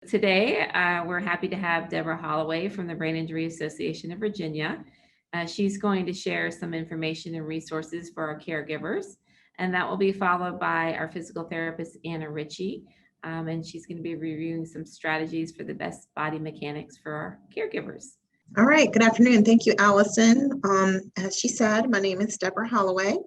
Today, we're happy to have Debra Holloway from the Brain Injury Association of Virginia. She's going to share some information and resources for our caregivers, and that will be followed by our physical therapist, Anna Ritchie, and she's going to be reviewing some strategies for the best body mechanics for our caregivers. All right, good afternoon. Thank you, Allison. As she said, my name is Debra Holloway.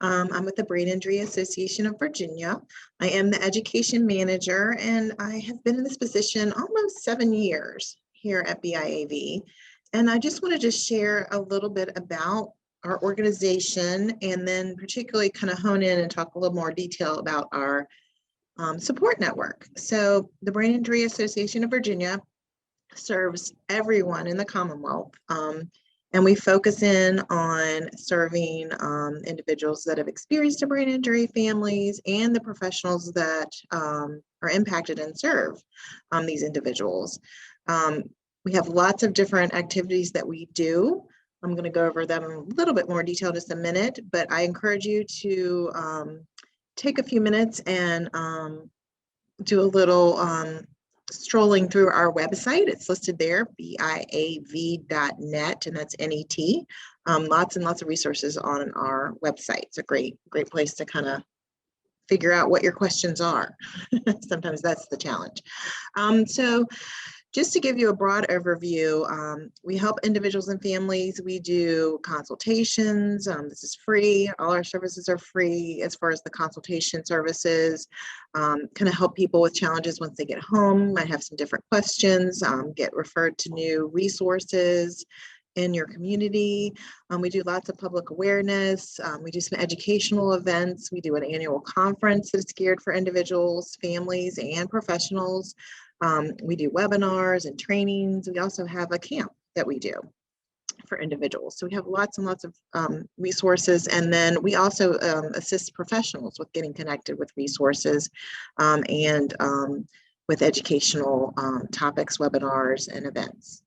I'm with the Brain Injury Association of Virginia. I am the education manager, and I have been in this position almost 7 years here at BIAV. And I just want to share a little bit about our organization, and then particularly kind of hone in and talk a little more detail about our support network. So the Brain Injury Association of Virginia serves everyone in the Commonwealth. And we focus in on serving individuals that have experienced a brain injury, families, and the professionals that are impacted and serve these individuals. We have lots of different activities that we do. I'm going to go over them in a little bit more detail in just a minute, but I encourage you to take a few minutes and do a little strolling through our website. It's listed there, BIAV.net, and that's NET. Lots and lots of resources on our website. It's a great place to kind of figure out what your questions are. Sometimes that's the challenge. So just to give you a broad overview, we help individuals and families. We do consultations. This is free. All our services are free as far as the consultation services. Kind of help people with challenges once they get home, might have some different questions, get referred to new resources in your community. We do lots of public awareness. We do some educational events. We do an annual conference that's geared for individuals, families, and professionals. We do webinars and trainings. We also have a camp that we do for individuals. So we have lots and lots of resources. And then we also assist professionals with getting connected with resources and with educational topics, webinars, and events.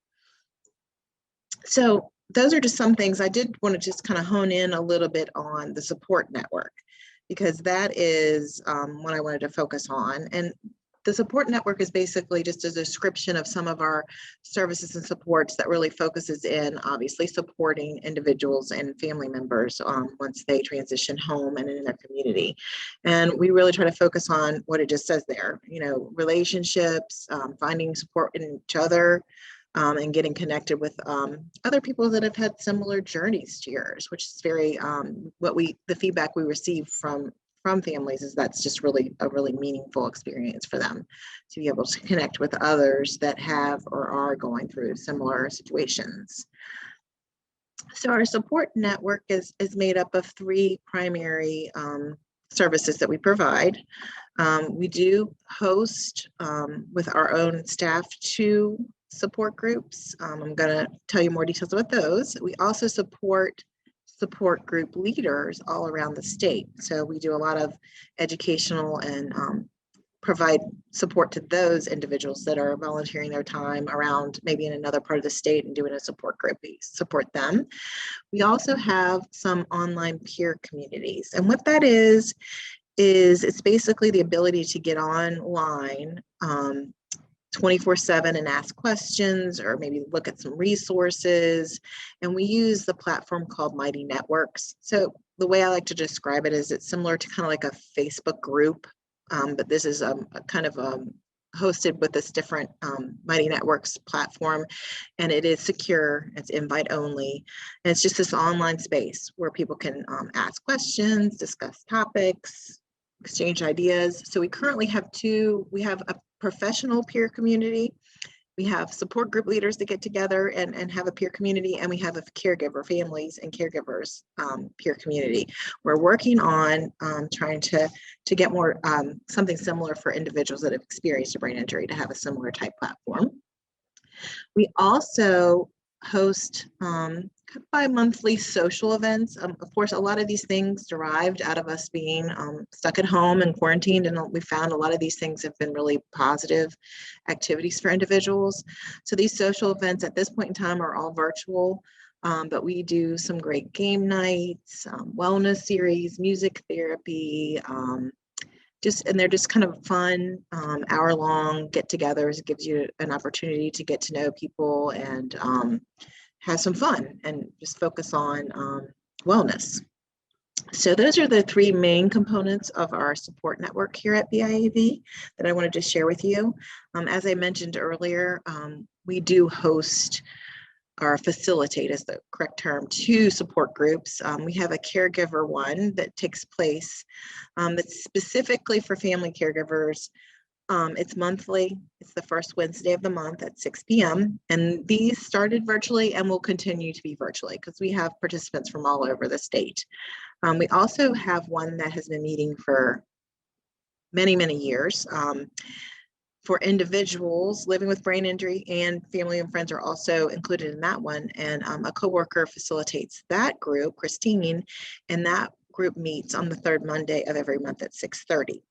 So those are just some things. I did want to just kind of hone in a little bit on the support network, because that is what I wanted to focus on. And the support network is basically just a description of some of our services and supports that really focuses in, obviously, supporting individuals and family members once they transition home and in their community. And we really try to focus on what it just says there, relationships, finding support in each other, and getting connected with other people that have had similar journeys to yours, which is very, the feedback we receive from families is that's just really a really meaningful experience for them to be able to connect with others that have or are going through similar situations. So our support network is made up of 3 primary services that we provide. We do host with our own staff 2 support groups. I'm going to tell you more details about those. We also support group leaders all around the state. So we do a lot of educational and provide support to those individuals that are volunteering their time around maybe in another part of the state and doing a support group. We support them. We also have some online peer communities. And what that is it's basically the ability to get online 24/7 and ask questions, or maybe look at some resources. And we use the platform called Mighty Networks. So the way I like to describe it is it's similar to kind of like a Facebook group, but this is hosted with this different Mighty Networks platform, and it is secure. It's invite only, and it's just this online space where people can ask questions, discuss topics, exchange ideas. So we currently have 2. We have a professional peer community. We have support group leaders that get together and have a peer community, and we have a caregiver, families and caregivers peer community. We're working on trying to get more something similar for individuals that have experienced a brain injury to have a similar type platform. We also host bi-monthly social events. Of course, a lot of these things derived out of us being stuck at home and quarantined, and we found a lot of these things have been really positive activities for individuals. So these social events at this point in time are all virtual, but we do some great game nights, wellness series, music therapy, they're just kind of fun, hour-long get-togethers. It gives you an opportunity to get to know people and have some fun and just focus on wellness. So those are the three main components of our support network here at BIAV that I wanted to share with you. As I mentioned earlier, we do host or facilitate is the correct term, 2 support groups. We have a caregiver one that takes place that's specifically for family caregivers. It's monthly. It's the first Wednesday of the month at 6 p.m. And these started virtually and will continue to be virtually because we have participants from all over the state. We also have one that has been meeting for many, many years. For individuals living with brain injury, and family and friends are also included in that one. And a coworker facilitates that group, Christine, and that group meets on the 3rd Monday of every month at 6:30.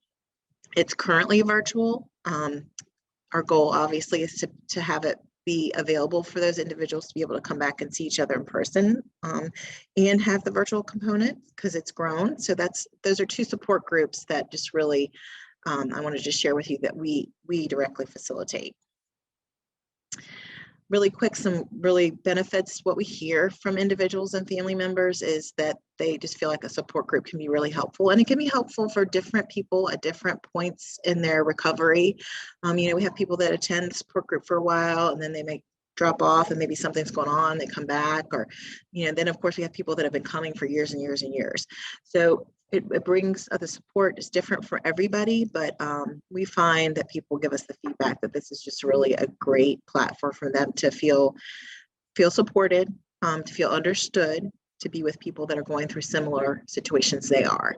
It's currently virtual. Our goal obviously is to have it be available for those individuals to be able to come back and see each other in person, and have the virtual component because it's grown. So those are 2 support groups that just really I want to just share with you that we directly facilitate. Really quick, some really benefits. What we hear from individuals and family members is that they just feel like a support group can be really helpful, and it can be helpful for different people at different points in their recovery. We have people that attend the support group for a while and then they may drop off and maybe something's going on, they come back, or, then of course we have people that have been coming for years and years and years. So it brings the support is different for everybody, but we find that people give us the feedback that this is just really a great platform for them to feel supported, to feel understood, to be with people that are going through similar situations they are.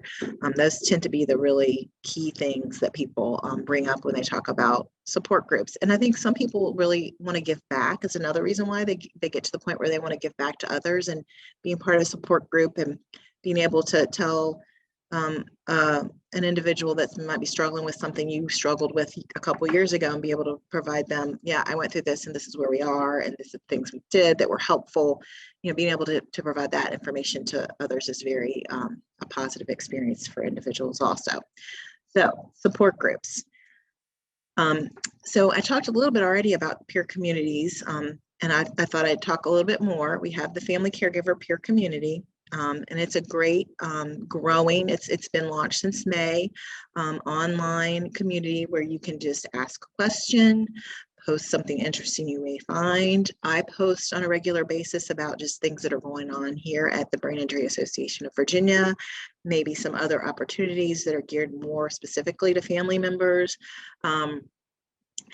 Those tend to be the really key things that people bring up when they talk about support groups. And I think some people really want to give back. Is another reason why they get to the point where they want to give back to others, and being part of a support group and being able to tell an individual that might be struggling with something you struggled with a couple of years ago and be able to provide them, yeah, I went through this and this is where we are and this is the things we did that were helpful. Being able to provide that information to others is very a positive experience for individuals also. So support groups. So I talked a little bit already about peer communities, and I thought I'd talk a little bit more. We have the family caregiver peer community. And it's a great growing, it's been launched since May, online community where you can just ask a question, post something interesting you may find. I post on a regular basis about just things that are going on here at the Brain Injury Association of Virginia, maybe some other opportunities that are geared more specifically to family members. And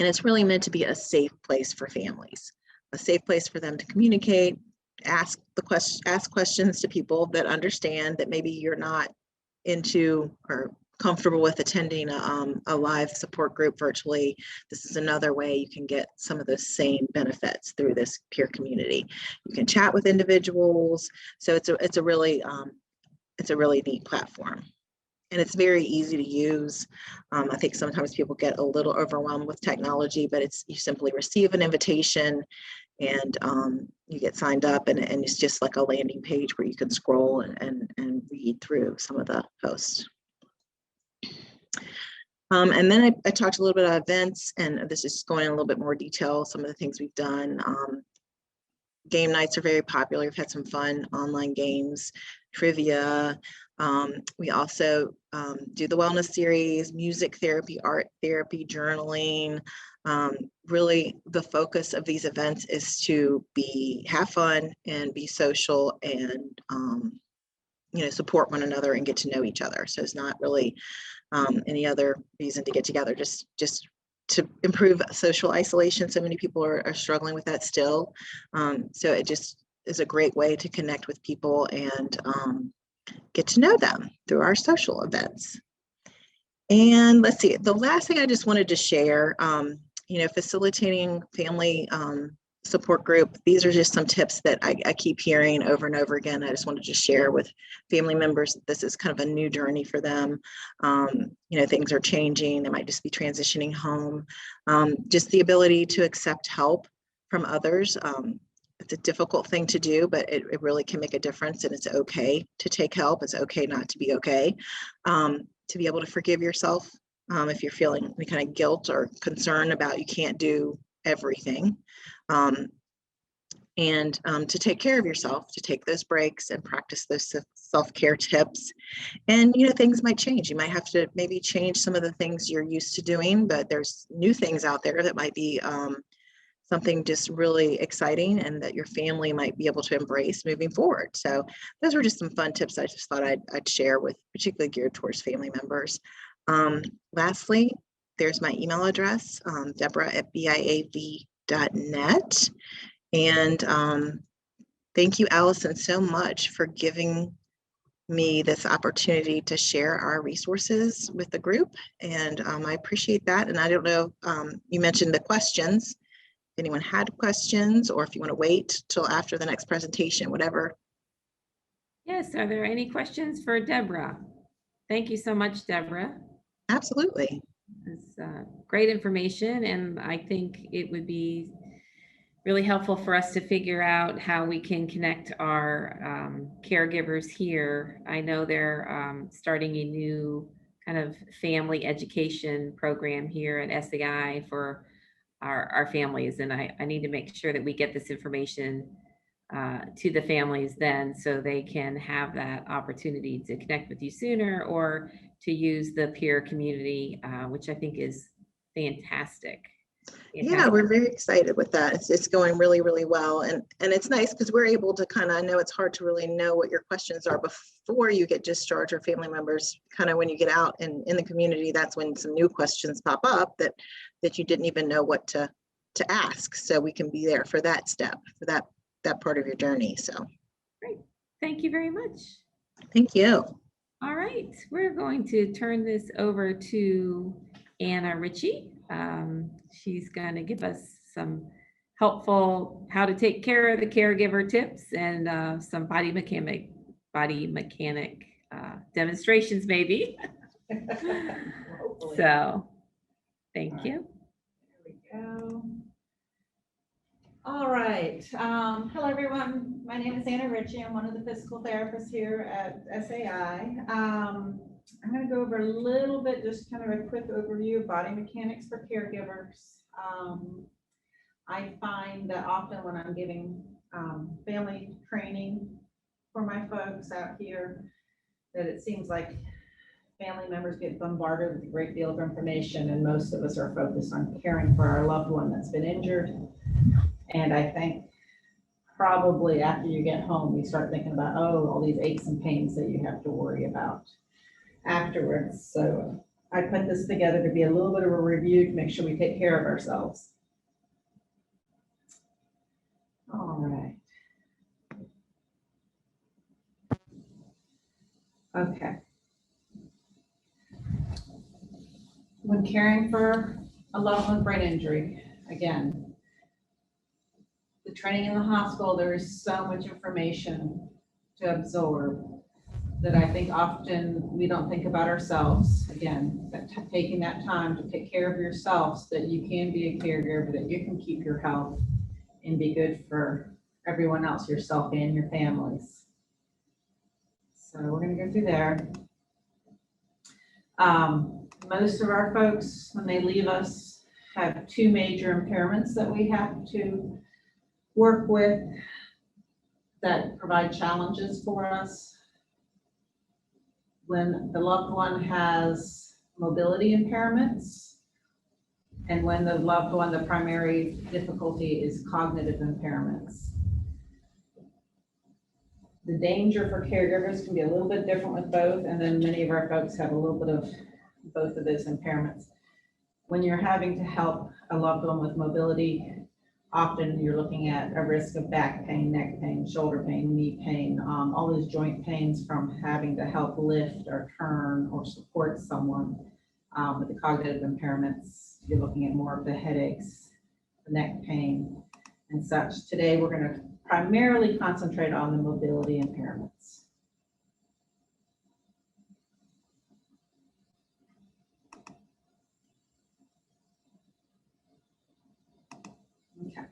it's really meant to be a safe place for families, a safe place for them to communicate, ask questions to people that understand that maybe you're not into or comfortable with attending a live support group virtually. This is another way you can get some of those same benefits through this peer community. You can chat with individuals, so it's a really neat platform. And it's very easy to use. I think sometimes people get a little overwhelmed with technology, but you simply receive an invitation and you get signed up, and it's just like a landing page where you can scroll and read through some of the posts. And then I talked a little bit about events, and this is going in a little bit more detail, some of the things we've done. Game nights are very popular. We've had some fun online games, trivia. We also do the wellness series, music therapy, art therapy, journaling. Really, the focus of these events is to have fun and be social and support one another and get to know each other. So it's not really any other reason to get together, just to improve social isolation. So many people are struggling with that still. So it just is a great way to connect with people and get to know them through our social events. And let's see, the last thing I just wanted to share, facilitating family support group. These are just some tips that I keep hearing over and over again. I just wanted to share with family members. This is kind of a new journey for them. Things are changing. They might just be transitioning home. Just the ability to accept help from others. It's a difficult thing to do, but it really can make a difference, and it's okay to take help. It's okay not to be okay. to be able to forgive yourself if you're feeling any kind of guilt or concern about you can't do everything. And to take care of yourself, to take those breaks and practice those self-care tips. And, things might change. You might have to maybe change some of the things you're used to doing, but there's new things out there that might be something just really exciting and that your family might be able to embrace moving forward. So those were just some fun tips I just thought I'd share with, particularly geared towards family members. Lastly, there's my email address, Debra@BIAV.net. And thank you, Allison, so much for giving me this opportunity to share our resources with the group. And I appreciate that. And I don't know, you mentioned the questions. If anyone had questions, or if you want to wait till after the next presentation, whatever. Yes, are there any questions for Debra? Thank you so much, Debra. Absolutely. It's great information, and I think it would be really helpful for us to figure out how we can connect our caregivers here. I know they're starting a new kind of family education program here at SAI for our families, and I need to make sure that we get this information to the families then, so they can have that opportunity to connect with you sooner, or to use the peer community, which I think is fantastic. Yeah, we're very excited with that. It's going really, really well. And it's nice because we're able to kind of, I know it's hard to really know what your questions are before you get discharged, or family members, kind of when you get out in the community, that's when some new questions pop up that you didn't even know what to ask. So we can be there for that step, for that part of your journey. So great. Thank you very much. Thank you. All right, we're going to turn this over to Anna Ritchie. She's going to give us some helpful how to take care of the caregiver tips and some body mechanic demonstrations maybe. So thank you. There we go. All right. Hello, everyone. My name is Anna Ritchie. I'm one of the physical therapists here at SAI. I'm going to go over a little bit, just kind of a quick overview of body mechanics for caregivers. I find that often when I'm giving family training for my folks out here, that it seems like family members get bombarded with a great deal of information, and most of us are focused on caring for our loved one that's been injured. And I think probably after you get home, you start thinking about, oh, all these aches and pains that you have to worry about afterwards. So I put this together to be a little bit of a review to make sure we take care of ourselves. All right. Okay. When caring for a loved one with brain injury, again, the training in the hospital, there is so much information to absorb that I think often we don't think about ourselves. Again, that taking that time to take care of yourself so that you can be a caregiver, that you can keep your health and be good for everyone else, yourself and your families. So we're going to go through there. Most of our folks, when they leave us, have two major impairments that we have to work with that provide challenges for us. When the loved one has mobility impairments, and when the loved one, the primary difficulty is cognitive impairments. The danger for caregivers can be a little bit different with both, and then many of our folks have a little bit of both of those impairments. When you're having to help a loved one with mobility, often you're looking at a risk of back pain, neck pain, shoulder pain, knee pain, all those joint pains from having to help lift or turn or support someone. With the cognitive impairments, you're looking at more of the headaches, the neck pain, and such. Today, we're going to primarily concentrate on the mobility impairments. Okay.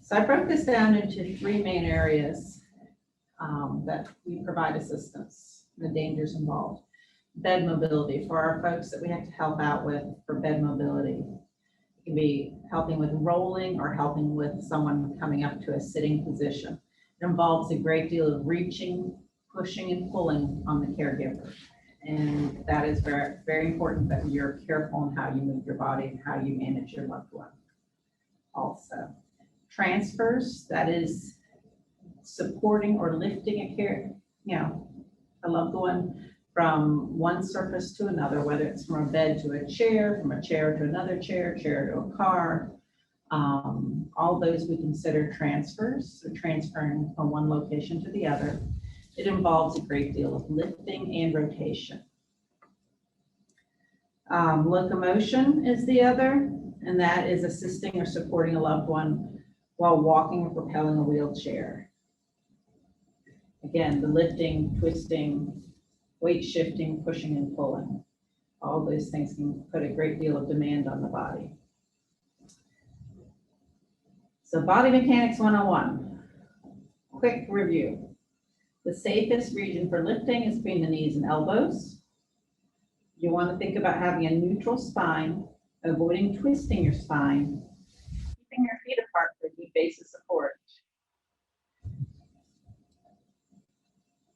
So I broke this down into three main areas that we provide assistance, the dangers involved. bed mobility for our folks that we have to help out with for bed mobility. It can be helping with rolling or helping with someone coming up to a sitting position. It involves a great deal of reaching, pushing, and pulling on the caregiver. And that is very, very important that you're careful in how you move your body and how you manage your loved one. Also, transfers, that is supporting or lifting a loved one from one surface to another, whether it's from a bed to a chair, from a chair to another chair, chair to a car. All those we consider transfers, so transferring from one location to the other. It involves a great deal of lifting and rotation. Locomotion is the other, and that is assisting or supporting a loved one while walking or propelling a wheelchair. Again, the lifting, twisting, weight shifting, pushing and pulling. All those things can put a great deal of demand on the body. So Body Mechanics 101, quick review. The safest region for lifting is between the knees and elbows. You want to think about having a neutral spine, avoiding twisting your spine, keeping your feet apart for a deep base of support.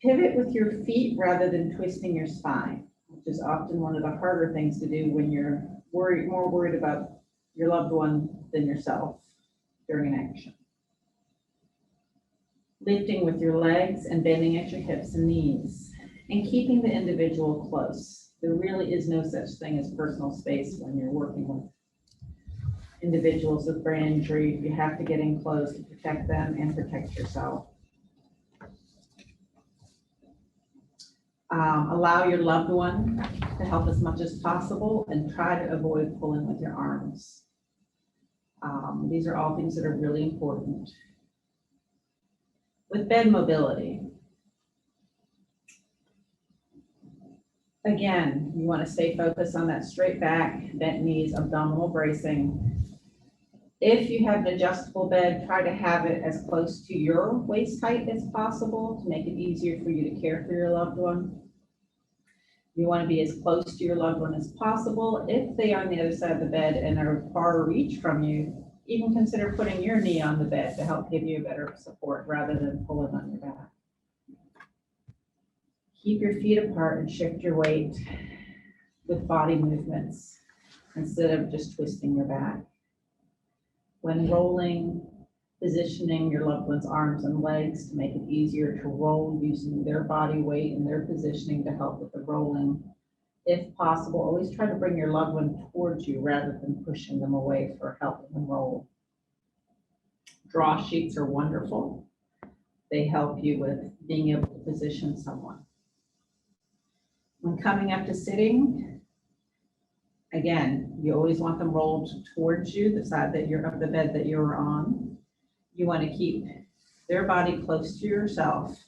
Pivot with your feet rather than twisting your spine, which is often one of the harder things to do when you're more worried about your loved one than yourself during an action. Lifting with your legs and bending at your hips and knees, and keeping the individual close. There really is no such thing as personal space when you're working with individuals with brain injury. You have to get in close to protect them and protect yourself. Allow your loved one to help as much as possible and try to avoid pulling with your arms. These are all things that are really important. With bed mobility, again, you want to stay focused on that straight back, bent knees, abdominal bracing. If you have an adjustable bed, try to have it as close to your waist height as possible to make it easier for you to care for your loved one. You want to be as close to your loved one as possible. If they are on the other side of the bed and are far reach from you, even consider putting your knee on the bed to help give you better support rather than pulling on your back. Keep your feet apart and shift your weight with body movements instead of just twisting your back. When rolling, positioning your loved one's arms and legs to make it easier to roll using their body weight and their positioning to help with the rolling. If possible, always try to bring your loved one towards you rather than pushing them away for helping them roll. Draw sheets are wonderful. They help you with being able to position someone. When coming up to sitting, again, you always want them rolled towards you, the side that you're of the bed that you're on. You want to keep their body close to yourself.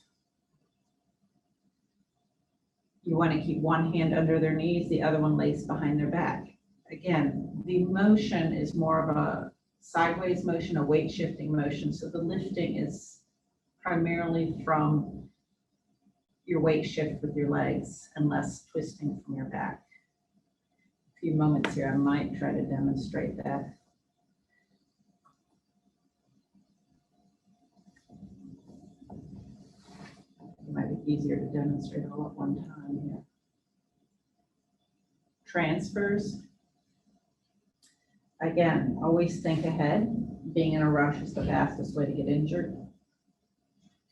You want to keep one hand under their knees, the other one lays behind their back. Again, the motion is more of a sideways motion, a weight shifting motion. So the lifting is primarily from your weight shift with your legs and less twisting from your back. A few moments here, I might try to demonstrate that. It might be easier to demonstrate all at one time here. Transfers. Again, always think ahead. Being in a rush is the fastest way to get injured.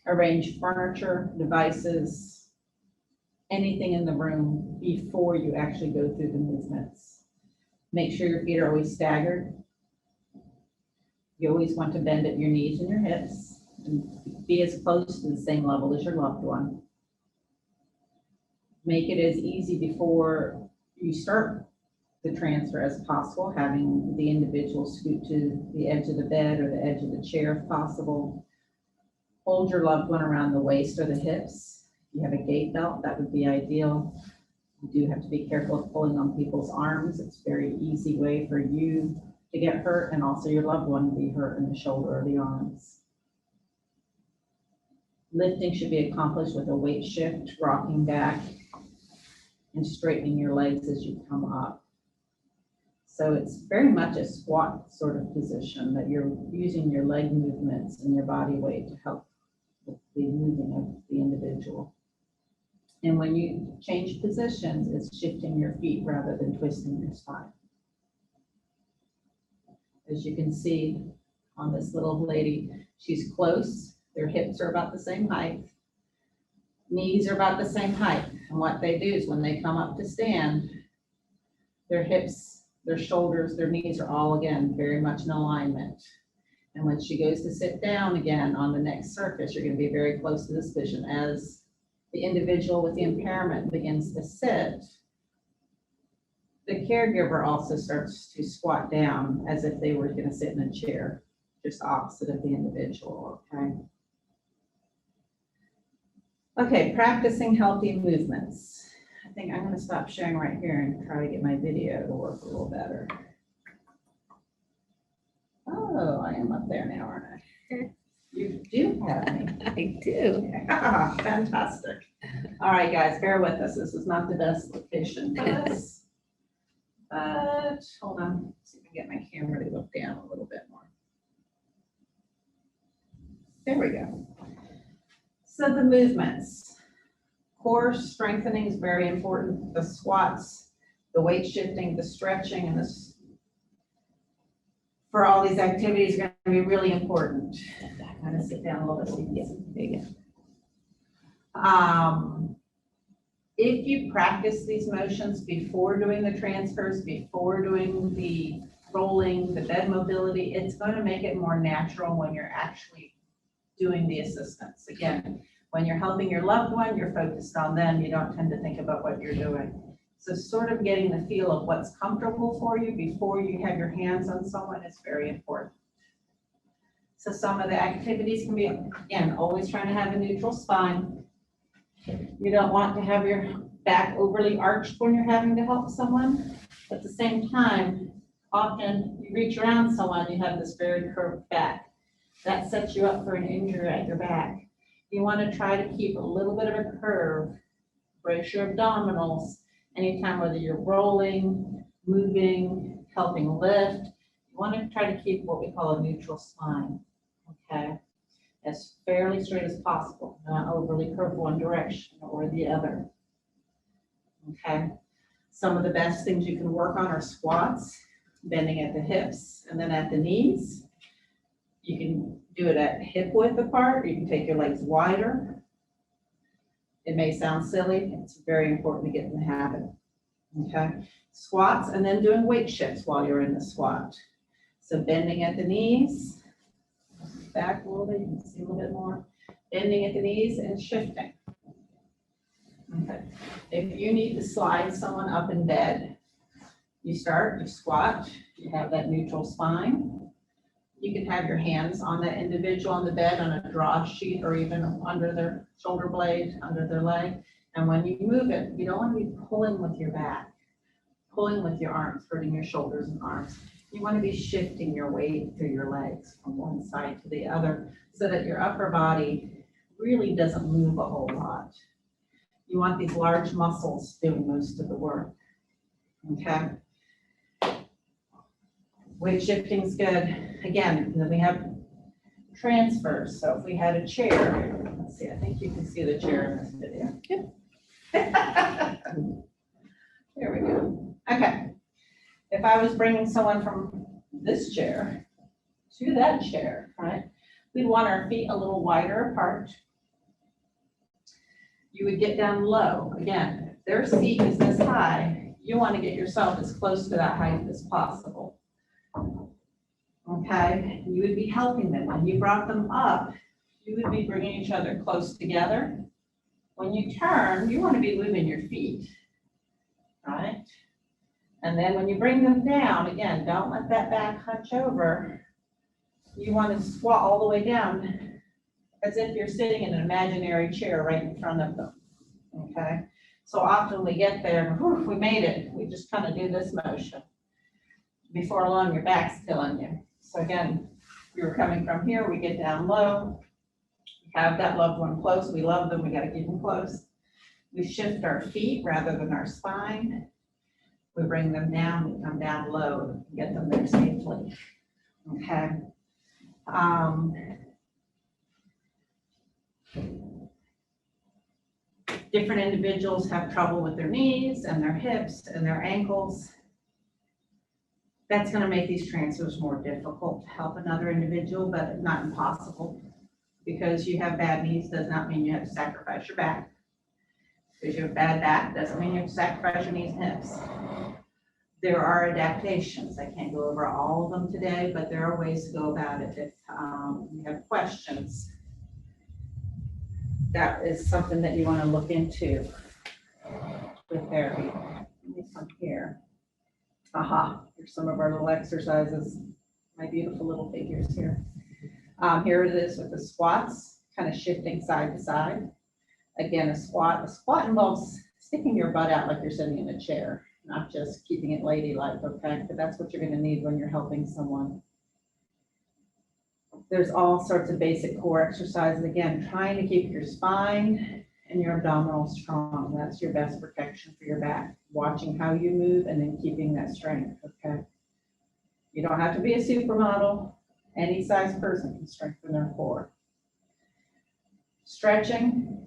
Arrange furniture, devices, anything in the room before you actually go through the movements. Make sure your feet are always staggered. You always want to bend at your knees and your hips and be as close to the same level as your loved one. Make it as easy before you start the transfer as possible, having the individual scoot to the edge of the bed or the edge of the chair if possible. Hold your loved one around the waist or the hips. If you have a gait belt, that would be ideal. You do have to be careful of pulling on people's arms. It's a very easy way for you to get hurt and also your loved one to be hurt in the shoulder or the arms. Lifting should be accomplished with a weight shift, rocking back, and straightening your legs as you come up. So it's very much a squat sort of position that you're using your leg movements and your body weight to help with the moving of the individual. And when you change positions, it's shifting your feet rather than twisting your spine. As you can see on this little lady, she's close. Their hips are about the same height. Knees are about the same height. And what they do is when they come up to stand, their hips, their shoulders, their knees are all, again, very much in alignment. And when she goes to sit down again on the next surface, you're going to be very close to this vision. As the individual with the impairment begins to sit, the caregiver also starts to squat down as if they were going to sit in a chair, just opposite of the individual, okay? Okay, practicing healthy movements. I think I'm going to stop sharing right here and try to get my video to work a little better. Oh, I am up there now, aren't I? You do have me. I do. Yeah, fantastic. All right, guys, bear with us. This is not the best location for this. But hold on, see if I can get my camera to look down a little bit more. There we go. So the movements. Core strengthening is very important. The squats, the weight shifting, the stretching, and this for all these activities are going to be really important. I'm going to sit down a little bit so you can get some. There you go. If you practice these motions before doing the transfers, before doing the rolling, the bed mobility, it's going to make it more natural when you're actually doing the assistance. Again, when you're helping your loved one, you're focused on them. You don't tend to think about what you're doing. So sort of getting the feel of what's comfortable for you before you have your hands on someone is very important. So some of the activities can be, again, always trying to have a neutral spine. You don't want to have your back overly arched when you're having to help someone. At the same time, often you reach around someone, you have this very curved back. That sets you up for an injury at your back. You want to try to keep a little bit of a curve, brace your abdominals. Anytime, whether you're rolling, moving, helping lift, you want to try to keep what we call a neutral spine, okay? As fairly straight as possible, not overly curved one direction or the other, okay? Some of the best things you can work on are squats, bending at the hips, and then at the knees. You can do it at hip width apart, or you can take your legs wider. It may sound silly, it's very important to get in the habit, okay? Squats and then doing weight shifts while you're in the squat. So bending at the knees, back a little bit, you can see a little bit more. Bending at the knees and shifting. Okay. If you need to slide someone up in bed, you start, you squat, you have that neutral spine. You can have your hands on that individual on the bed on a draw sheet or even under their shoulder blade, under their leg. And when you move it, you don't want to be pulling with your back, pulling with your arms, hurting your shoulders and arms. You want to be shifting your weight through your legs from one side to the other so that your upper body really doesn't move a whole lot. You want these large muscles doing most of the work, okay? Weight shifting is good. Again, then we have transfers. So if we had a chair, let's see, I think you can see the chair in this video. There we go. Okay. If I was bringing someone from this chair to that chair, right, we'd want our feet a little wider apart. You would get down low. Again, if their seat is this high, you want to get yourself as close to that height as possible. Okay, you would be helping them. When you brought them up, you would be bringing each other close together. When you turn, you want to be moving your feet, right? And then when you bring them down, again, don't let that back hunch over. You want to squat all the way down as if you're sitting in an imaginary chair right in front of them, okay? So often we get there, whew, we made it. We just kind of do this motion. Before long, your back's killing you. So again, we were coming from here, we get down low, we have that loved one close, we love them, we got to keep them close. We shift our feet rather than our spine. We bring them down, we come down low, get them there safely. Okay. Different individuals have trouble with their knees and their hips and their ankles. That's going to make these transfers more difficult to help another individual, but not impossible. Because you have bad knees does not mean you have to sacrifice your back. Because you have bad back doesn't mean you have to sacrifice your knees and hips. There are adaptations. I can't go over all of them today, but there are ways to go about it. If you have questions, that is something that you want to look into with therapy. Let me come here. Aha, here's some of our little exercises. My beautiful little figures here. Here it is with the squats, kind of shifting side to side. Again, a squat involves sticking your butt out like you're sitting in a chair, not just keeping it ladylike, okay? But that's what you're going to need when you're helping someone. There's all sorts of basic core exercises. Again, trying to keep your spine and your abdominal strong. That's your best protection for your back. Watching how you move and then keeping that strength, okay? You don't have to be a supermodel. Any size person can strengthen their core. Stretching.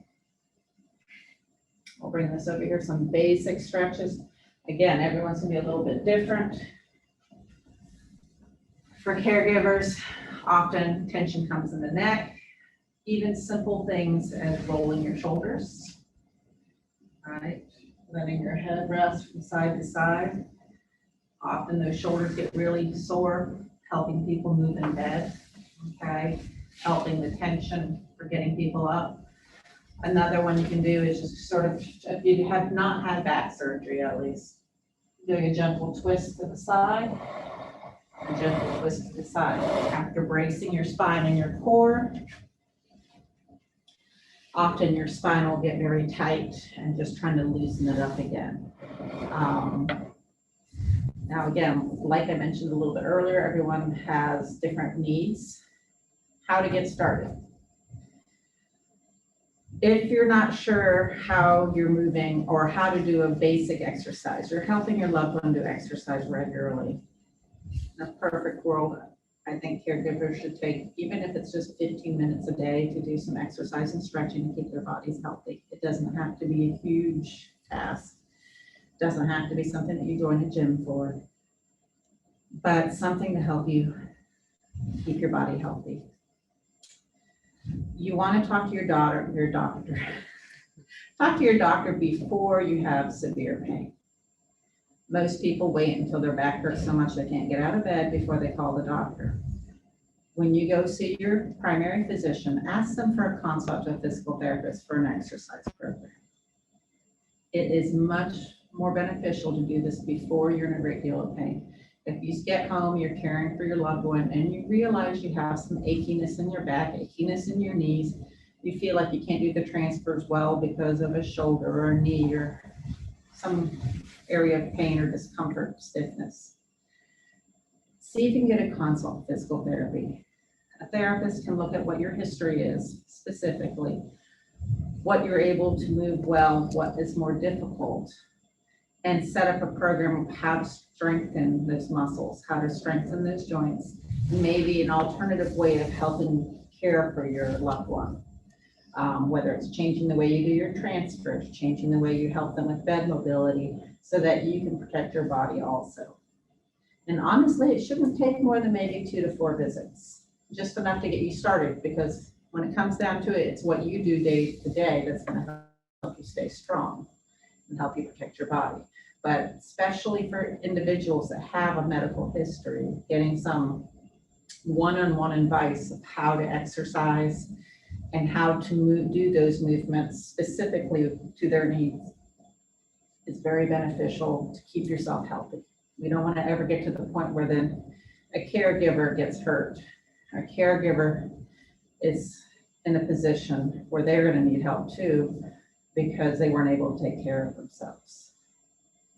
I'll bring this over here, some basic stretches. Again, everyone's gonna be a little bit different. For caregivers, often tension comes in the neck. Even simple things as rolling your shoulders, right? Letting your head rest from side to side. Often those shoulders get really sore, helping people move in bed, okay? Helping the tension for getting people up. Another one you can do is just sort of, if you have not had back surgery at least, doing a gentle twist to the side, a gentle twist to the side. After bracing your spine and your core, often your spine will get very tight and just trying to loosen it up again. Now again, like I mentioned a little bit earlier, everyone has different needs. How to get started. If you're not sure how you're moving or how to do a basic exercise, you're helping your loved one do exercise regularly. In a perfect world, I think caregivers should take, even if it's just 15 minutes a day, to do some exercise and stretching to keep their bodies healthy. It doesn't have to be a huge task. It doesn't have to be something that you join a gym for, but something to help you keep your body healthy. You want to talk to your doctor. Talk to your doctor before you have severe pain. Most people wait until their back hurts so much they can't get out of bed before they call the doctor. When you go see your primary physician, ask them for a consult to a physical therapist for an exercise program. It is much more beneficial to do this before you're in a great deal of pain. If you get home, you're caring for your loved one, and you realize you have some achiness in your back, achiness in your knees, you feel like you can't do the transfers well because of a shoulder or a knee or some area of pain or discomfort, stiffness. See if you can get a consult with physical therapy. A therapist can look at what your history is specifically, what you're able to move well, what is more difficult, and set up a program of how to strengthen those muscles, how to strengthen those joints, and maybe an alternative way of helping care for your loved one. Whether it's changing the way you do your transfers, changing the way you help them with bed mobility, so that you can protect your body also. And honestly, it shouldn't take more than maybe 2 to 4 visits, just enough to get you started, because when it comes down to it, it's what you do day to day that's going to help you stay strong and help you protect your body. But especially for individuals that have a medical history, getting some one-on-one advice of how to exercise and how to do those movements specifically to their needs is very beneficial to keep yourself healthy. We don't want to ever get to the point where then a caregiver gets hurt. A caregiver is in a position where they're going to need help too, because they weren't able to take care of themselves.